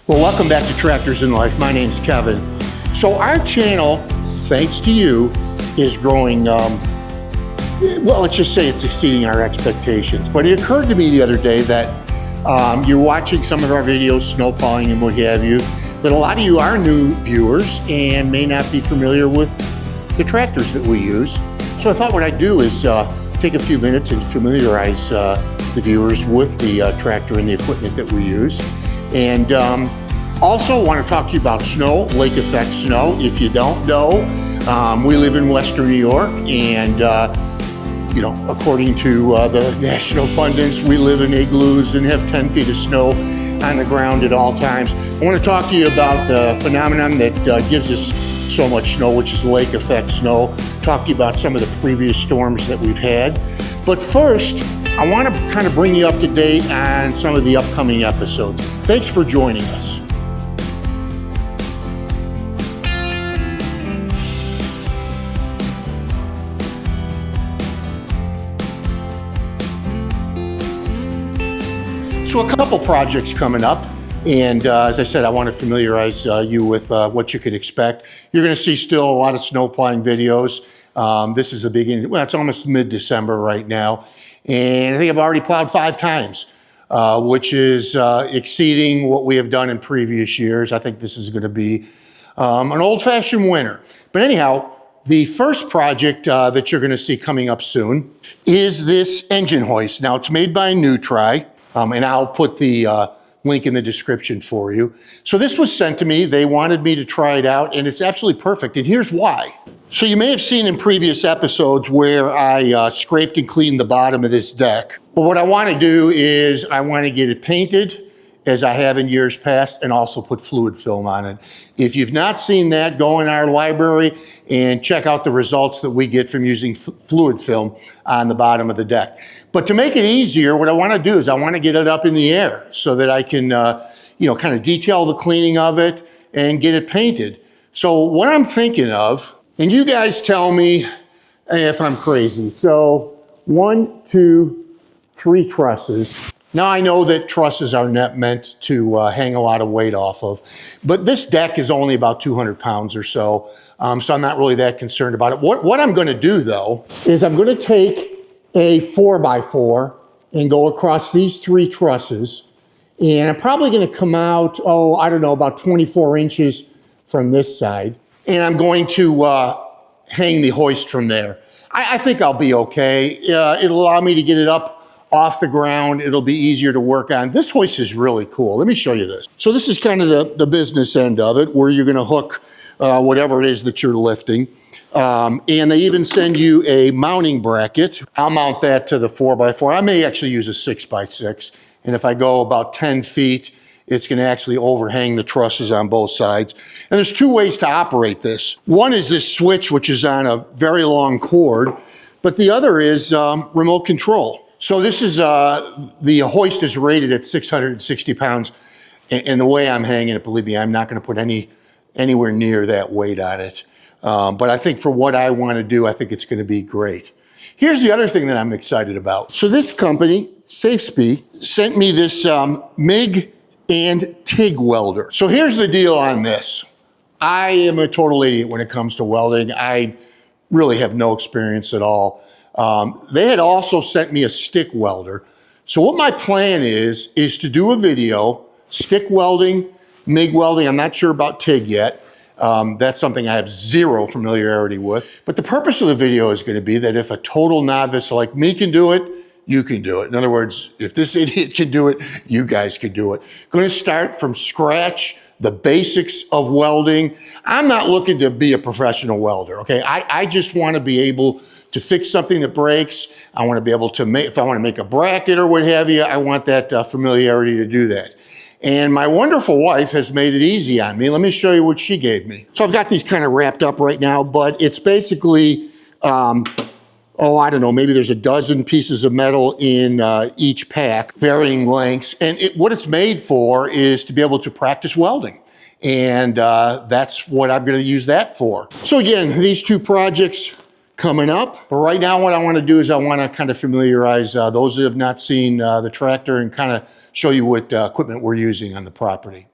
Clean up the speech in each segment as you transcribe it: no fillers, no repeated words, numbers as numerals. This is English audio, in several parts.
Well, welcome back to Tractors in Life. My name's Kevin. So our channel, thanks to you, is growing, well, let's just say it's exceeding our expectations. But it occurred to me the other day that you're watching some of our videos, snow plowing and what have you, that a lot of you are new viewers and may not be familiar with the tractors that we use. So I thought what I'd do is take a few minutes and familiarize the viewers with the tractor and the equipment that we use. And also want to talk to you about snow, lake effect snow. If you don't know, we live in Western New York, and you know, according to the national pundits, we live in igloos and have 10 feet of snow on the ground at all times. I want to talk to you about the phenomenon that gives us so much snow, which is lake effect snow. Talk to you about some of the previous storms that we've had. But first, I want to kind of bring you up to date on some of the upcoming episodes. Thanks for joining us. So a couple projects coming up, and as I said, I want to familiarize you with what you could expect. You're going to see still a lot of snow plowing videos. This is the beginning, well, it's almost mid-December right now, and I think I've already plowed 5 times, which is exceeding what we have done in previous years. I think this is going to be an old-fashioned winter. But anyhow, the first project that you're going to see coming up soon is this engine hoist. Now, it's made by NEWTRY. And I'll put the link in the description for you. So this was sent to me. They wanted me to try it out, and it's absolutely perfect. And here's why. So you may have seen in previous episodes where I scraped and cleaned the bottom of this deck. But what I want to do is I want to get it painted as I have in years past, and also put fluid film on it. If you've not seen that, go in our library and check out the results that we get from using fluid film on the bottom of the deck. But to make it easier, what I want to do is I want to get it up in the air so that I can, you know, kind of detail the cleaning of it and get it painted. So what I'm thinking of, and you guys tell me if I'm crazy. So 1, 2, 3 trusses. Now I know that trusses are not meant to hang a lot of weight off of, but this deck is only about 200 pounds or so, so I'm not really that concerned about it. What I'm going to do though is I'm going to take a 4x4 and go across these 3 trusses, and I'm probably going to come out, oh, I don't know, about 24 inches from this side, and I'm going to hang the hoist from there. I think I'll be okay. It'll allow me to get it up off the ground. It'll be easier to work on. This hoist is really cool. Let me show you this. So this is kind of the business end of it, where you're going to hook whatever it is that you're lifting. And they even send you a mounting bracket. I'll mount that to the 4x4. I may actually use a 6x6. And if I go about 10 feet, it's going to actually overhang the trusses on both sides. And there's 2 ways to operate this. One is this switch, which is on a very long cord, but the other is remote control. So this is, the hoist is rated at 660 pounds. And the way I'm hanging it, believe me, I'm not going to put anywhere near that weight on it. But I think for what I want to do, I think it's going to be great. Here's the other thing that I'm excited about. So this company, SafeSpeed, sent me this MIG and TIG welder. So here's the deal on this. I am a total idiot when it comes to welding. I really have no experience at all. They had also sent me a stick welder. So what my plan is to do a video, stick welding, MIG welding. I'm not sure about TIG yet. That's something I have zero familiarity with. But the purpose of the video is going to be that if a total novice like me can do it, you can do it. In other words, if this idiot can do it, you guys can do it. Going to start from scratch, the basics of welding. I'm not looking to be a professional welder, okay? I just want to be able to fix something that breaks. I want to be able to make, if I want to make a bracket or what have you, I want that familiarity to do that. And my wonderful wife has made it easy on me. Let me show you what she gave me. So I've got these kind of wrapped up right now, but it's basically, oh, I don't know, maybe there's a dozen pieces of metal in each pack, varying lengths. And what it's made for is to be able to practice welding. And that's what I'm going to use that for. So again, these 2 projects coming up. But right now what I want to do is I want to kind of familiarize those that have not seen the tractor and kind of show you what equipment we're using on the property.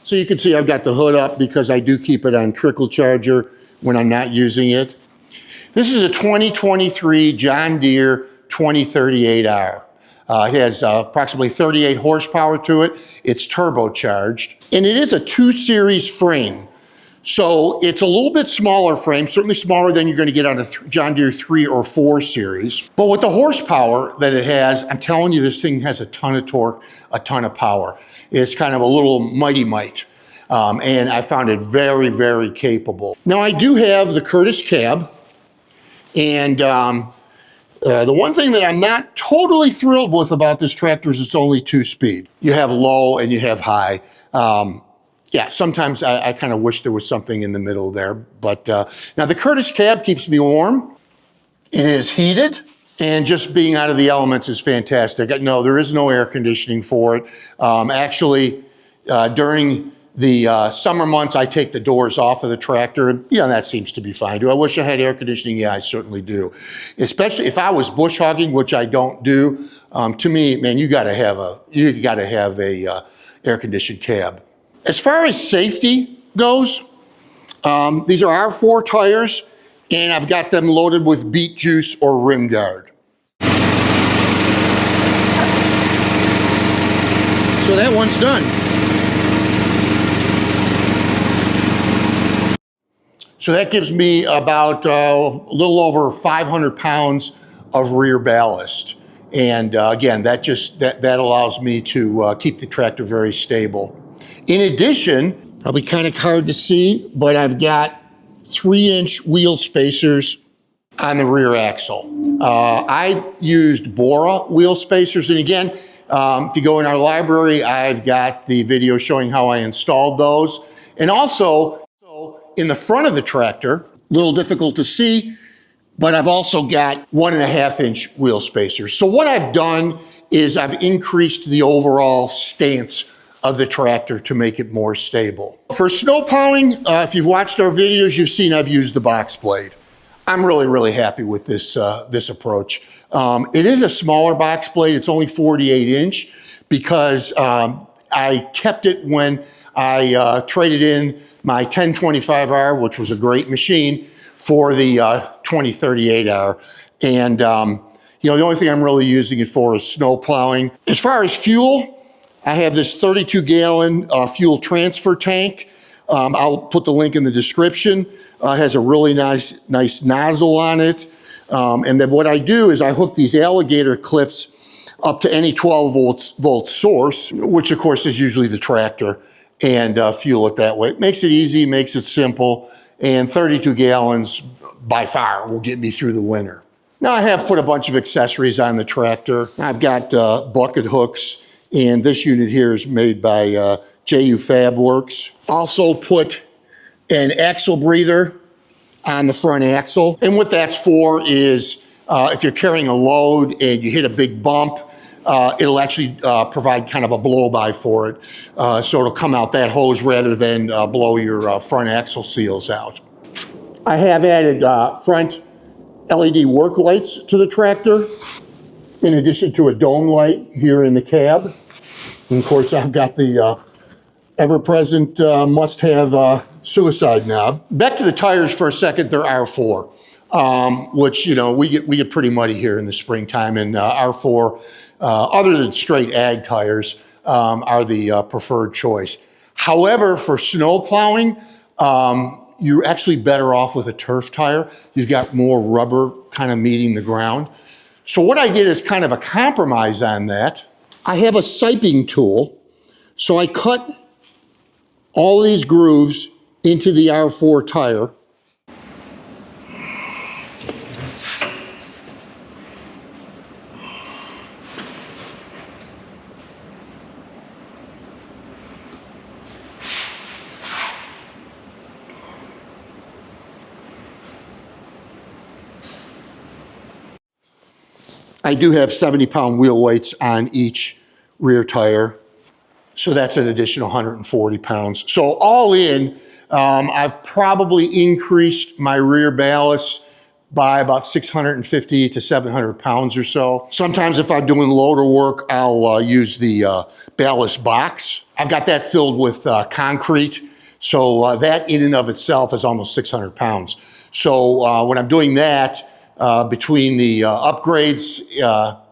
So you can see I've got the hood up because I do keep it on trickle charger when I'm not using it. This is a 2023 John Deere 2038R. It has approximately 38 horsepower to it. It's turbocharged. And it is a 2 series frame. So it's a little bit smaller frame, certainly smaller than you're going to get on a John Deere 3 or 4 series. But with the horsepower that it has, I'm telling you, this thing has a ton of torque, a ton of power. It's kind of a little mighty mite. And I found it very, very capable. Now I do have the Curtis cab. And the one thing that I'm not totally thrilled with about this tractor is it's only 2-speed. You have low and you have high. Yeah, sometimes I kind of wish there was something in the middle there. But now the Curtis cab keeps me warm. It is heated, and just being out of the elements is fantastic. No, there is no air conditioning for it. Actually, during the summer months, I take the doors off of the tractor, and that seems to be fine. Do I wish I had air conditioning? Yeah, I certainly do. Especially if I was bush hogging, which I don't do. To me, man, you gotta have a air conditioned cab. As far as safety goes, these are R4 tires, and I've got them loaded with beet juice or rim guard. So that one's done. So that gives me about a little over 500 pounds of rear ballast. And again, that allows me to keep the tractor very stable. In addition, probably kind of hard to see, but I've got 3-inch wheel spacers on the rear axle. I used Bora wheel spacers, and again, if you go in our library, I've got the video showing how I installed those. And also, in the front of the tractor, a little difficult to see, but I've also got 1.5-inch wheel spacers. So what I've done is I've increased the overall stance of the tractor to make it more stable. For snow plowing, if you've watched our videos, you've seen I've used the box blade. I'm really, really happy with this, this approach. It is a smaller box blade. It's only 48-inch because I kept it when I traded in my 1025R, which was a great machine, for the 2038R. And the only thing I'm really using it for is snow plowing. As far as fuel, I have this 32-gallon fuel transfer tank. I'll put the link in the description. It has a really nice nozzle on it. And then what I do is I hook these alligator clips up to any 12-volt source, which of course is usually the tractor, and fuel it that way. It makes it easy, makes it simple, and 32 gallons by far will get me through the winter. Now I have put a bunch of accessories on the tractor. I've got bucket hooks, and this unit here is made by JU Fabworks. Also put an axle breather on the front axle. And what that's for is if you're carrying a load and you hit a big bump, it'll actually provide kind of a blow-by for it. So it'll come out that hose rather than blow your front axle seals out. I have added front LED work lights to the tractor, in addition to a dome light here in the cab. And of course, I've got the ever-present must-have suicide knob. Back to the tires for a second. They're R4, which we get pretty muddy here in the springtime, and R4, other than straight ag tires, are the preferred choice. However, for snow plowing, you're actually better off with a turf tire. You've got more rubber kind of meeting the ground. So what I did is kind of a compromise on that. I have a siping tool, so I cut all these grooves into the R4 tire. I do have 70-pound wheel weights on each rear tire, so that's an additional 140 pounds. So all in, I've probably increased my rear ballast by about 650 to 700 pounds or so. Sometimes if I'm doing loader work, I'll use the ballast box. I've got that filled with concrete. So that in and of itself is almost 600 pounds. So when I'm doing that, between the upgrades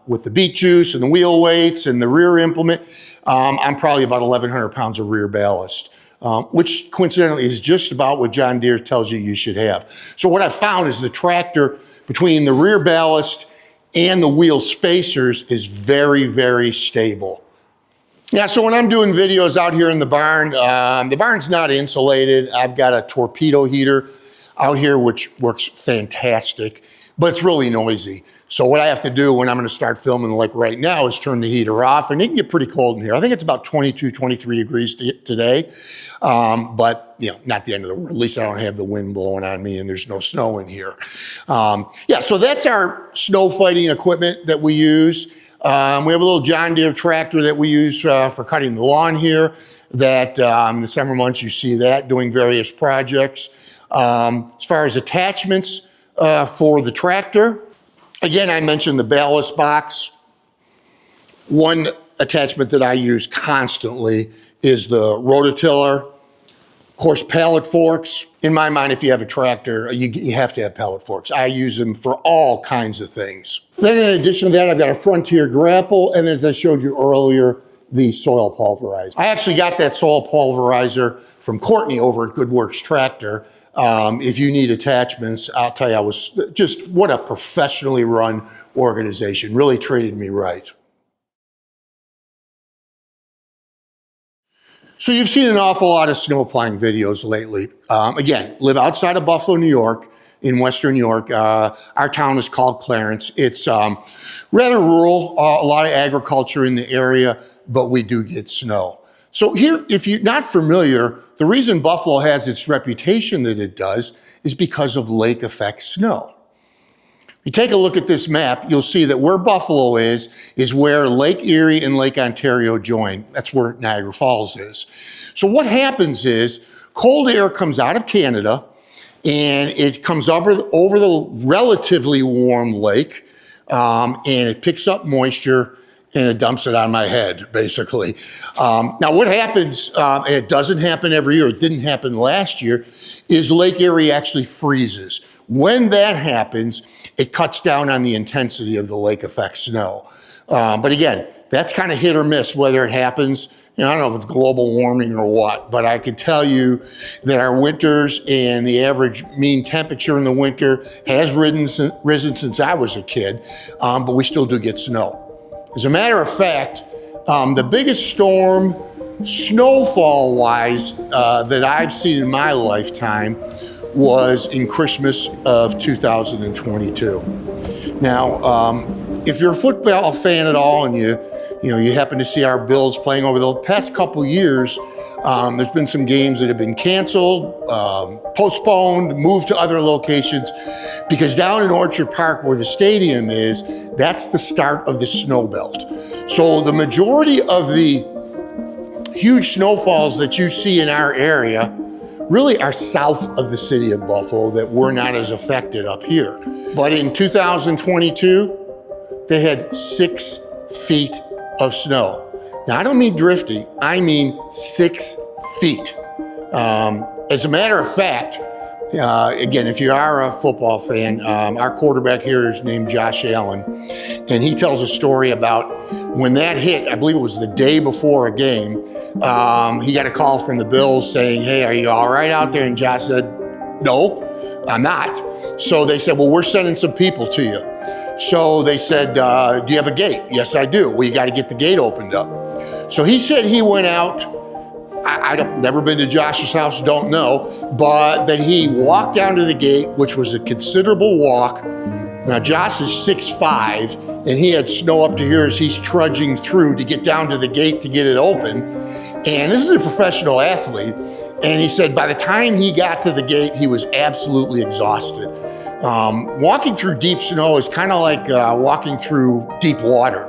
with the beet juice and the wheel weights and the rear implement, I'm probably about 1,100 pounds of rear ballast. Which coincidentally is just about what John Deere tells you should have. So what I've found is the tractor, between the rear ballast and the wheel spacers, is very, very stable. Yeah, so when I'm doing videos out here in the barn's not insulated. I've got a torpedo heater out here, which works fantastic, but it's really noisy. So what I have to do when I'm gonna start filming like right now is turn the heater off, and it can get pretty cold in here. I think it's about 22, 23 degrees today, but you know, not the end of the world. At least I don't have the wind blowing on me and there's no snow in here. Yeah, so that's our snow fighting equipment that we use. We have a little John Deere tractor that we use for cutting the lawn here, that in the summer months you see that doing various projects. As far as attachments for the tractor, again, I mentioned the ballast box. One attachment that I use constantly is the rototiller. Of course, pallet forks. In my mind, if you have a tractor, you have to have pallet forks. I use them for all kinds of things. Then in addition to that, I've got a Frontier grapple, and as I showed you earlier, the soil pulverizer. I actually got that soil pulverizer from Courtney over at Good Works Tractor. If you need attachments, I'll tell you, I was just, what a professionally run organization. Really treated me right. So you've seen an awful lot of snow plowing videos lately. Again, live outside of Buffalo, New York, in Western New York. Our town is called Clarence. It's rather rural, a lot of agriculture in the area, but we do get snow. So here, if you're not familiar, the reason Buffalo has its reputation that it does is because of lake effect snow. If you take a look at this map, you'll see that where Buffalo is where Lake Erie and Lake Ontario join. That's where Niagara Falls is. So what happens is cold air comes out of Canada and it comes over the relatively warm lake, and it picks up moisture and it dumps it on my head, basically. Now what happens, and it doesn't happen every year, it didn't happen last year, is Lake Erie actually freezes. When that happens, it cuts down on the intensity of the lake effect snow. But again, that's kind of hit or miss whether it happens. You know, I don't know if it's global warming or what, but I can tell you that our winters and the average mean temperature in the winter has risen since I was a kid, but we still do get snow. As a matter of fact, the biggest storm, snowfall-wise, that I've seen in my lifetime was in Christmas of 2022. Now, if you're a football fan at all and you happen to see our Bills playing over the past couple years, there's been some games that have been canceled, postponed, moved to other locations, because down in Orchard Park where the stadium is, that's the start of the snow belt. So the majority of the huge snowfalls that you see in our area really are south of the city of Buffalo, that we're not as affected up here. But in 2022, they had 6 feet of snow. Now, I don't mean drifting, I mean 6 feet. As a matter of fact, again, if you are a football fan, our quarterback here is named Josh Allen, and he tells a story about when that hit, I believe it was the day before a game, he got a call from the Bills saying, "Hey, are you all right out there?" And Josh said, "No, I'm not." So they said, "Well, we're sending some people to you." So they said, "Do you have a gate?" "Yes, I do." "Well, you got to get the gate opened up." So he said he went out. I've never been to Josh's house, don't know, but that he walked down to the gate, which was a considerable walk. Now, Josh is 6'5", and he had snow up to here as he's trudging through to get down to the gate to get it open. And this is a professional athlete. And he said by the time he got to the gate, he was absolutely exhausted. Walking through deep snow is kind of like walking through deep water,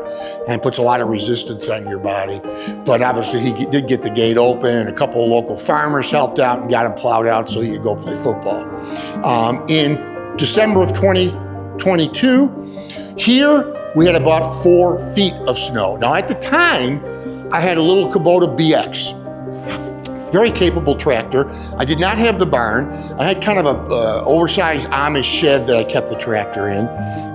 and puts a lot of resistance on your body. But obviously he did get the gate open, and a couple of local farmers helped out and got him plowed out so he could go play football. In December of 2022. Here, we had about 4 feet of snow. Now at the time, I had a little Kubota BX. Very capable tractor. I did not have the barn. I had kind of a oversized Amish shed that I kept the tractor in.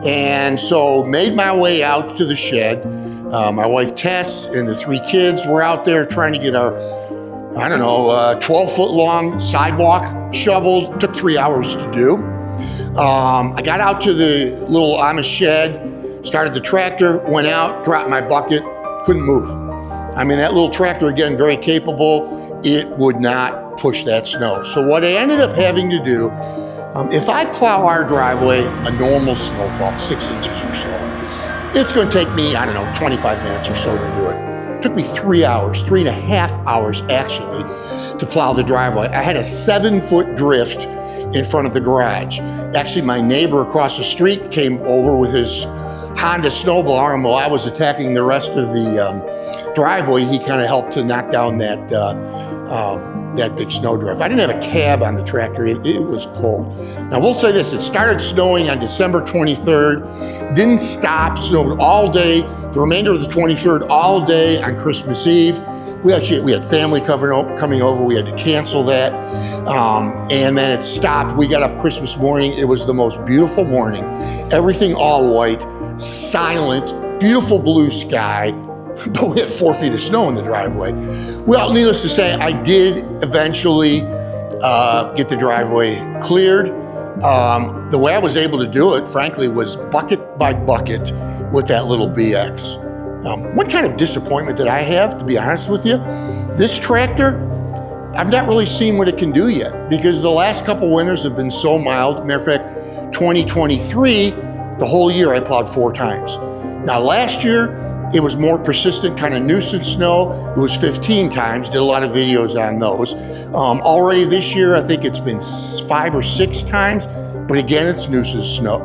And so made my way out to the shed. My wife Tess and the 3 kids were out there trying to get our, 12-foot long sidewalk shoveled. Took 3 hours to do. I got out to the little Amish shed, started the tractor, went out, dropped my bucket, couldn't move. I mean, that little tractor, again, very capable, it would not push that snow. So what I ended up having to do, if I plow our driveway, a normal snowfall, 6 inches or so, it's gonna take me, 25 minutes or so to do it. It took me 3 hours, 3.5 hours actually, to plow the driveway. I had a 7-foot drift in front of the garage. Actually, my neighbor across the street came over with his Honda snowblower, and while I was attacking the rest of the driveway, he kind of helped to knock down that big snow drift. I didn't have a cab on the tractor. It was cold. Now, we'll say this, it started snowing on December 23rd, didn't stop, snowed all day, the remainder of the 23rd, all day on Christmas Eve. We had family coming over, we had to cancel that, and then it stopped. We got up Christmas morning, it was the most beautiful morning. Everything all white, silent, beautiful blue sky, but we had 4 feet of snow in the driveway. Well, needless to say, I did eventually get the driveway cleared. The way I was able to do it, frankly, was bucket by bucket with that little BX. One kind of disappointment that I have, to be honest with you, this tractor, I've not really seen what it can do yet, because the last couple winters have been so mild. Matter of fact, 2023, the whole year I plowed 4 times. Now last year, it was more persistent, kind of nuisance snow. It was 15 times, did a lot of videos on those. Already this year, I think it's been 5 or 6 times, but again, it's nuisance snow.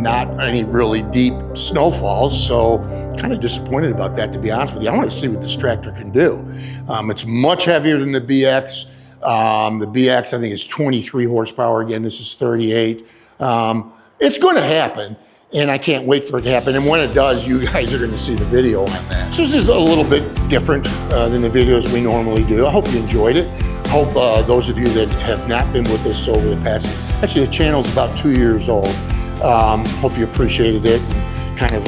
Not any really deep snowfalls, so kind of disappointed about that, to be honest with you. I want to see what this tractor can do. It's much heavier than the BX. The BX, I think, is 23 horsepower. Again, this is 38. It's going to happen, and I can't wait for it to happen. And when it does, you guys are going to see the video on that. So this is a little bit different than the videos we normally do. I hope you enjoyed it. I hope those of you that have not been with us over the past, actually the channel's about 2 years old. Hope you appreciated it, and kind of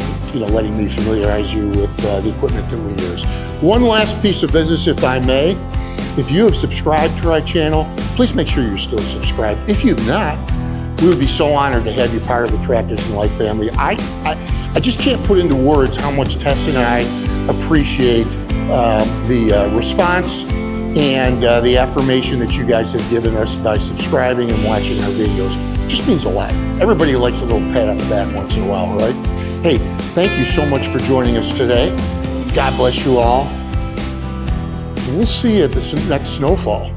letting me familiarize you with the equipment that we use. One last piece of business, if I may. If you have subscribed to our channel, please make sure you're still subscribed. If you've not, we would be so honored to have you part of the Tractors and Life family. I just can't put into words how much Tess and I appreciate the response and the affirmation that you guys have given us by subscribing and watching our videos. It just means a lot. Everybody likes a little pat on the back once in a while, right? Hey, thank you so much for joining us today. God bless you all. And we'll see you at the next snowfall.